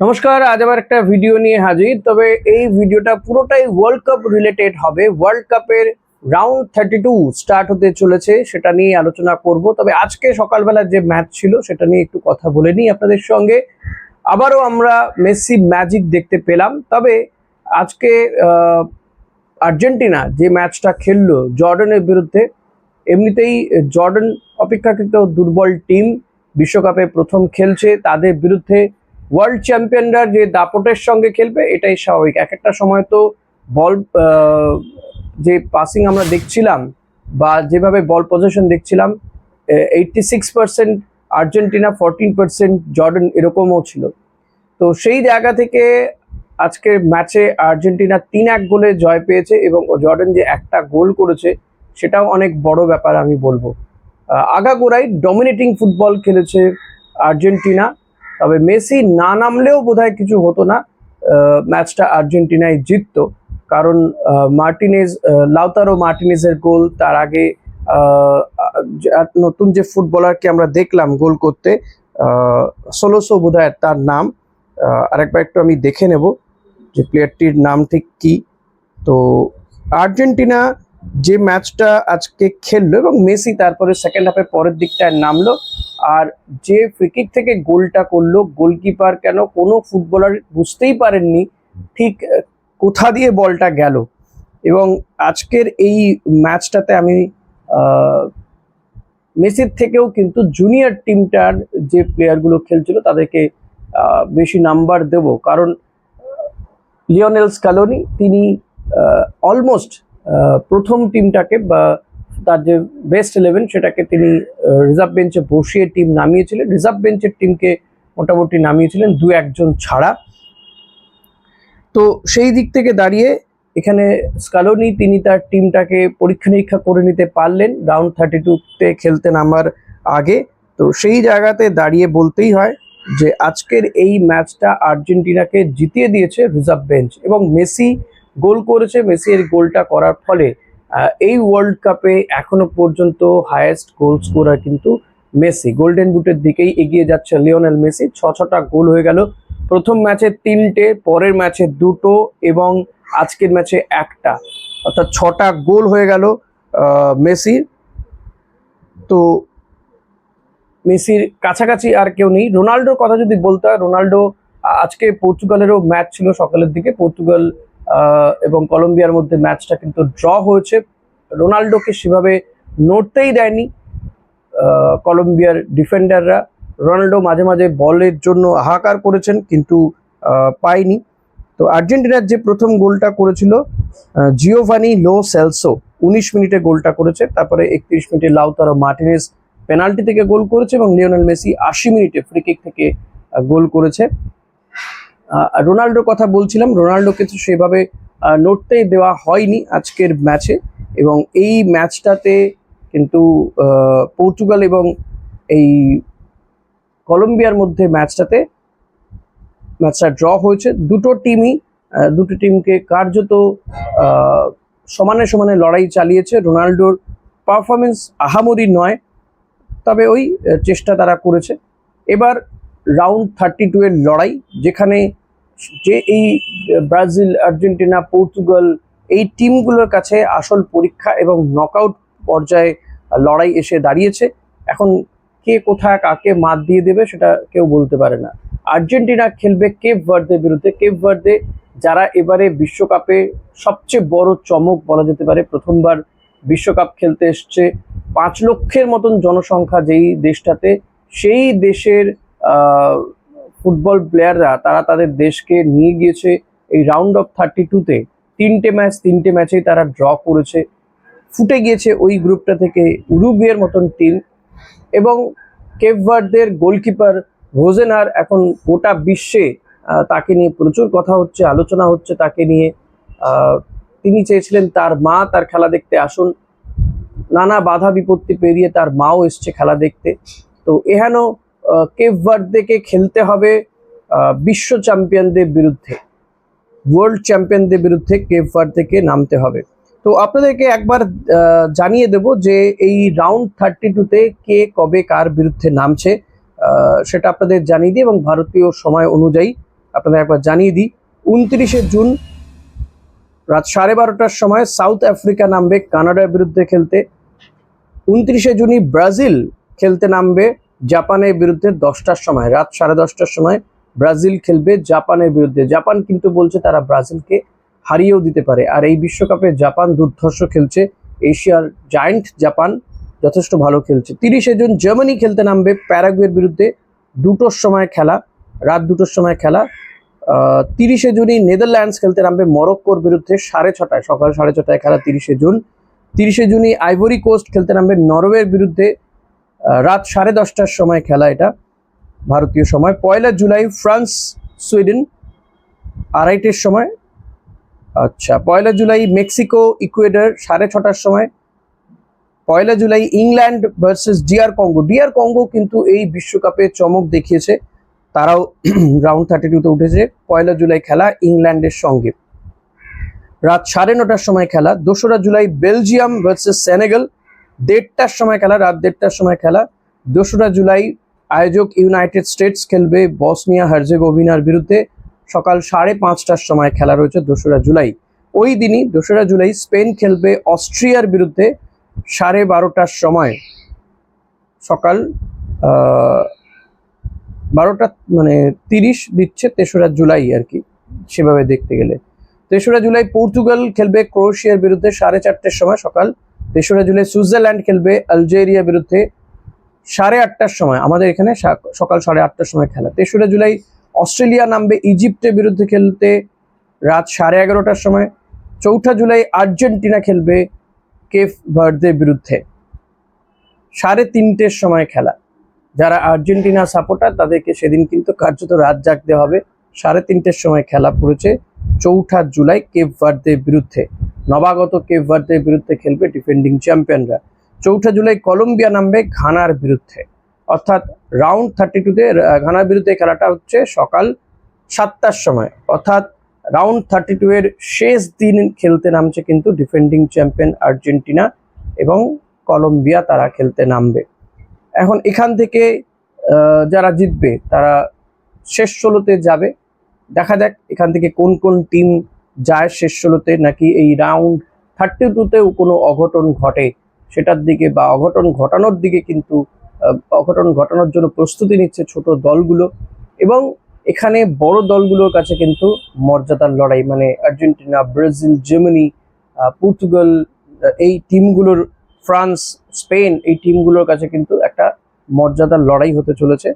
নমস্কার, আজ আবার একটা ভিডিও নিয়ে হাজির। তবে এই ভিডিওটা পুরোটাই ওয়ার্ল্ড কাপ রিলেটেড হবে। ওয়ার্ল্ড কাপের রাউন্ড 32 স্টার্ট হতে চলেছে, সেটা নিয়ে আলোচনা করব। তবে আজকে সকালবেলা যে ম্যাচ ছিল সেটা নিয়ে একটু কথা বলে নিই আপনাদের সঙ্গে। আবারও আমরা মেসি ম্যাজিক দেখতে পেলাম। তবে আজকে আর্জেন্টিনা যে ম্যাচটা খেললো জর্ডানের বিরুদ্ধে, এমনিতেই জর্ডান অপেক্ষাকৃত দুর্বল টিম, বিশ্বকাপে প্রথম খেলছে, তাদের বিরুদ্ধে ওয়ার্ল্ড চ্যাম্পিয়নরা যে দাপটের সঙ্গে খেলবে এটাই স্বাভাবিক। এক একটা সময় তো বল যে পাসিং আমরা দেখছিলাম বা যেভাবে বল পজিশন দেখছিলাম, 86% আর্জেন্টিনা, 14% জর্ডান, এরকমও ছিল। তো সেই জায়গা থেকে আজকের ম্যাচে আর্জেন্টিনা 3-1 গোলে জয় পেয়েছে এবং জর্ডান যে একটা গোল করেছে সেটাও অনেক বড় ব্যাপার আমি বলবো। আগাগোড়াই ডমিনেটিং ফুটবল খেলেছে আর্জেন্টিনা। তবে মেসি না নামলেও বোধহয় কিছু হতো না, ম্যাচটা আর্জেন্টিনায় জিততো। কারণ লাউতারো মার্টিনেজের গোল, তার আগে নতুন যে ফুটবলারকে আমরা দেখলাম গোল করতে, সোলোসো বোধহয় তার নাম, আরেকবার একটু আমি দেখে নেব যে প্লেয়ারটির নাম ঠিক কি। তো আর্জেন্টিনা যে ম্যাচটা আজকে খেললো এবং মেসি তারপরে সেকেন্ড হাফের পরের দিকটায় নামলো, আর যে ফ্রিকিক থেকে গোলটা করলো, গোলকিপার কেন কোনো ফুটবলার বুঝতেই পারেননি ঠিক কোথা দিয়ে বলটা গেল। এবং আজকের এই ম্যাচটাতে আমি মেসির থেকেও কিন্তু জুনিয়র টিমটার যে প্লেয়ারগুলো খেলছিল তাদেরকে বেশি নাম্বার দেব। কারণ লিওনেল স্ক্যালোনি তিনি অলমোস্ট প্রথম টিমটাকে বা তার যে বেস্ট 11 সেটাকে তিনি রিজার্ভ বেঞ্চে বসিয়ে টিম নামিয়েছিলেন। রিজার্ভ বেঞ্চের টিমকে মোটামুটি নামিয়েছিলেন 2-1 ছাড়া। তো সেই দিক থেকে দাঁড়িয়ে এখানে স্ক্যালোনি তিনি তার টিমটাকে পরীক্ষা নিরীক্ষা করে নিতে পারলেন রাউন্ড 32-তে খেলতে নামার আগে। তো সেই জায়গাতে দাঁড়িয়ে বলতেই হয় যে আজকের এই ম্যাচটা আর্জেন্টিনাকে জিতিয়ে দিয়েছে রিজার্ভ বেঞ্চ, এবং মেসি গোল করেছে। মেসি এর গোলটা করার ফলে এই ওয়ার্ল্ড কাপে এখনো পর্যন্ত হাইয়েস্ট গোল স্কোরার কিন্তু মেসি। গোল্ডেন বুটের দিকেই এগিয়ে যাচ্ছে লিওনেল মেসি। 6টা গোল হয়ে গেল। প্রথম ম্যাচে 3টে, পরের ম্যাচে 2টো এবং আজকের ম্যাচে 1টা, অর্থাৎ 6টা গোল হয়ে গেল মেসির। তো মেসির কাছাকাছি আর কেউ নেই। রোনাল্ডোর কথা যদি বলতে হয়, রোনাল্ডো আজকে পর্তুগালেরও ম্যাচ ছিল সকালের দিকে, পর্তুগাল এবং কলম্বিয়ার মধ্যে ম্যাচটা কিন্তু ড্র হয়েছে। রোনাল্ডোকে সেভাবে নড়তেই দেয়নি কলম্বিয়ার ডিফেন্ডাররা। রোনাল্ডো মাঝে মাঝে বলের জন্য হাহাকার করেছেন কিন্তু পায়নি। তো আর্জেন্টিনার যে প্রথম গোলটা করেছিল জিওভানি লো সেলসো, 19 মিনিটে গোলটা করেছে। তারপরে 31 মিনিটে লাউতারো মার্টিনেজ পেনাল্টি থেকে গোল করেছে এবং লিওনেল মেসি 80 মিনিটে ফ্রিকিক থেকে গোল করেছে। রোনাল্ডোর কথা বলছিলাম, রোনাল্ডোকে তো সেভাবে নড়তেই দেওয়া হয়নি আজকের ম্যাচে। এবং এই ম্যাচটাতে কিন্তু পর্তুগাল এবং এই কলম্বিয়ার মধ্যে ম্যাচটা ড্র হয়েছে। দুটো টিমকে কার্যত সমানে সমানে লড়াই চালিয়েছে। রোনাল্ডোর পারফরমেন্স আহামরি নয়, তবে ওই চেষ্টা তারা করেছে। এবার রাউন্ড 32 এর লড়াই, যেখানে যে এই ব্রাজিল, আর্জেন্টিনা, পর্তুগাল এই টিমগুলোর কাছে আসল পরীক্ষা এবং নকআউট পর্যায়ে লড়াই এসে দাঁড়িয়েছে। এখন কে কোথায় কাকে মাত দিয়ে দেবে সেটা কেউ বলতে পারে না। আর্জেন্টিনা খেলবে কেপ ভার্দের বিরুদ্ধে। কেপ ভার্দে যারা এবারে বিশ্বকাপে সবচেয়ে বড় চমক বলা যেতে পারে, প্রথমবার বিশ্বকাপ খেলতে এসছে। 5 লক্ষের মতন জনসংখ্যা যেই দেশটাতে, সেই দেশের ফুটবল প্লেয়াররা তারা তাদের দেশকে নিয়ে গিয়েছে এই রাউন্ড অফ 32-তে। 3টে ম্যাচেই তারা ড্র করেছে। ফুটে গিয়েছে ওই গ্রুপটা থেকে উরুগুয়ের মতন টিম। এবং কেপ ভার্দের গোলকিপার হোজেনার এখন গোটা বিশ্বে তাকে নিয়ে প্রচুর কথা হচ্ছে, আলোচনা হচ্ছে তাকে নিয়ে। তিনি চেয়েছিলেন তার মা তার খেলা দেখতে আসুন, নানা বাধা বিপত্তি পেরিয়ে তার মাও এসছে খেলা দেখতে। তো এহেন কেপ ভার্দেকে খেলতে হবে বিশ্ব চ্যাম্পিয়নদের বিরুদ্ধে, ওয়ার্ল্ড চ্যাম্পিয়নদের বিরুদ্ধে কেপ ভার্দেকে নামতে হবে। তো আপনাদেরকে একবার জানিয়ে দেব যে এই রাউন্ড 32-তে কে কবে কার বিরুদ্ধে নামছে সেটা আপনাদের জানিয়ে দিই। এবং ভারতীয় সময় অনুযায়ী আপনাদের একবার জানিয়ে দিই, 29শে জুন রাত 12:30টার সময় সাউথ আফ্রিকা নামবে কানাডার বিরুদ্ধে খেলতে। 29শে জুনই ব্রাজিল খেলতে নামবে জাপানের বিরুদ্ধে 10টার সময়, রাত 10:30টার সময় ব্রাজিল খেলবে জাপানের বিরুদ্ধে। জাপান কিন্তু বলছে তারা ব্রাজিলকে হারিয়েও দিতে পারে। আর এই বিশ্বকাপে জাপান দুর্ধর্ষ খেলছে, এশিয়ার জায়ান্ট জাপান যথেষ্ট ভালো খেলছে। 30শে জুন জার্মানি খেলতে নামবে প্যারাগুয়ের বিরুদ্ধে, 2টোর সময় খেলা, রাত 2টোর সময় খেলা। 30শে জুনই নেদারল্যান্ডস খেলতে নামবে মরক্কোর বিরুদ্ধে 6:30, সকাল 6:30 খেলা 30শে জুন। 30শে জুনই আইভরি কোস্ট খেলতে নামবে নরওয়ের বিরুদ্ধে, রাত 10:30টার সময় খেলা, এটা ভারতীয় সময়। 1 জুলাই ফ্রান্স সুইডেন 2:30টার সময়। আচ্ছা, 1 জুলাই মেক্সিকো ইকুয়েডর 6:30টার সময়। 1 July England versus DR Congo কিন্তু এই বিশ্বকাপে চমক দেখিয়েছে, তারাও রাউন্ড 32-তে উঠেছে। 1 জুলাই খেলা ইংল্যান্ডের সঙ্গে, রাত 9:30টার সময় খেলা। 2রা জুলাই বেলজিয়াম ভার্সেস সেনেগাল 1:30টার সময় খেলা, রাত 1:30টার সময় খেলা। 2রা জুলাই আয়োজক ইউনাইটেড স্টেটস খেলবে বসনিয়া হার্জেগোভিনার বিরুদ্ধে, সকাল 5:30টার সময় খেলা রয়েছে 2রা জুলাই। ওই দিনই 2রা জুলাই স্পেন খেলবে অস্ট্রিয়ার বিরুদ্ধে 12:30টার সময়, সকাল 12:30 দিচ্ছে 3রা জুলাই আর কি, সেভাবে দেখতে গেলে। 3রা জুলাই পর্তুগাল খেলবে ক্রোয়েশিয়ার বিরুদ্ধে 4:30টার সময়, সকাল। 3রা জুলাই সুইজারল্যান্ড খেলবে আলজেরিয়া বিরুদ্ধে 8:30টার সময়, আমাদের এখানে সকাল 8:30টার সময় খেলা। 3রা জুলাই অস্ট্রেলিয়া নামবে ইজিপ্টের বিরুদ্ধে খেলতে, রাত 11:30টার সময়। 4ঠা জুলাই আর্জেন্টিনা খেলবে কেপ ভার্দের বিরুদ্ধে, 3:30টার সময় খেলা। যারা আর্জেন্টিনা সাপোর্টার তাদেরকে সেদিন কিন্তু কার্যত রাত জাগতে হবে। 3:30টার সময় খেলা পড়েছে 4ঠা জুলাই কেপ ভার্দের বিরুদ্ধে, নবাগত কেপ ভার্দের বিরুদ্ধে খেলবে ডিফেন্ডিং চ্যাম্পিয়নরা। 4ঠা জুলাই কলম্বিয়া নামবে ঘানার বিরুদ্ধে, অর্থাৎ রাউন্ড 32-তে ঘানার বিরুদ্ধে খেলাটা হচ্ছে সকাল 7টার সময়, অর্থাৎ রাউন্ড 32 এর শেষ দিন খেলতে নামছে কিন্তু ডিফেন্ডিং চ্যাম্পিয়ন আর্জেন্টিনা এবং কলম্বিয়া, তারা খেলতে নামবে। এখন এখান থেকে যারা জিতবে তারা শেষ 16তে যাবে। দেখা যাক এখান থেকে কোন কোন টিম যায় শেষ 16তে, নাকি এই রাউন্ড 32তেও কোনো অঘটন ঘটে সেটার দিকে, বা অঘটন ঘটানোর দিকে কিন্তু অঘটন ঘটানোর জন্য প্রস্তুতি নিচ্ছে ছোট দলগুলো। এবং এখানে বড় দলগুলোর কাছে কিন্তু মর্যাদার লড়াই, মানে আর্জেন্টিনা, ব্রাজিল, জার্মানি, পর্তুগাল, এই টিমগুলোর, ফ্রান্স, স্পেন, এই টিমগুলোর কাছে কিন্তু একটা মর্যাদার লড়াই হতে চলেছে।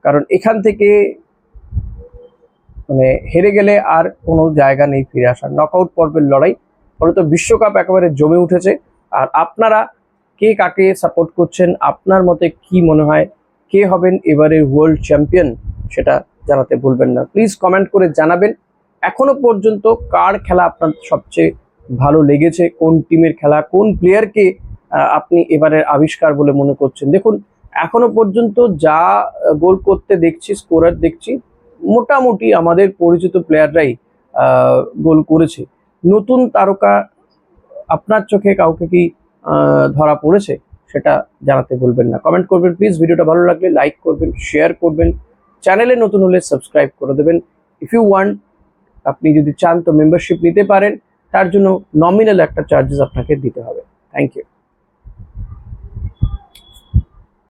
কারণ এখান থেকে মানে হেরে গেলে আর কোনো জায়গা নেই ফিরে আসার, নকআউট পর্বের লড়াই। ফলত বিশ্বকাপ একেবারে জমে উঠেছে। আর আপনারা কে কাকে সাপোর্ট করছেন, আপনার মতে কি মনে হয় কে হবেন এবারের ওয়ার্ল্ড চ্যাম্পিয়ন, সেটা জানাতে ভুলবেন না। প্লিজ কমেন্ট করে জানাবেন এখনো পর্যন্ত কার খেলা আপনার সবচেয়ে ভালো লেগেছে, কোন টিমের খেলা, কোন প্লেয়ারকে আপনি এবারের আবিষ্কার বলে মনে করছেন। দেখুন, এখনো পর্যন্ত যা গোল করতে দেখছি, স্কোরার দেখছি, মোটামুটি আমাদের পরিচিত প্লেয়াররাই গোল করেছে। নতুন তারকা আপনার চোখে কাউকে কি ধরা পড়েছে, সেটা জানাতে ভুলবেন না। কমেন্ট করবেন প্লিজ। ভিডিওটা ভালো লাগলে লাইক করবেন, শেয়ার করবেন, চ্যানেলে নতুন হলে সাবস্ক্রাইব করে দেবেন। ইফ ইউ ওয়ান্ট, আপনি যদি চান তো মেম্বারশিপ নিতে পারেন, তার জন্য নমিনাল একটা চার্জেস আপনাকে দিতে হবে। Thank you.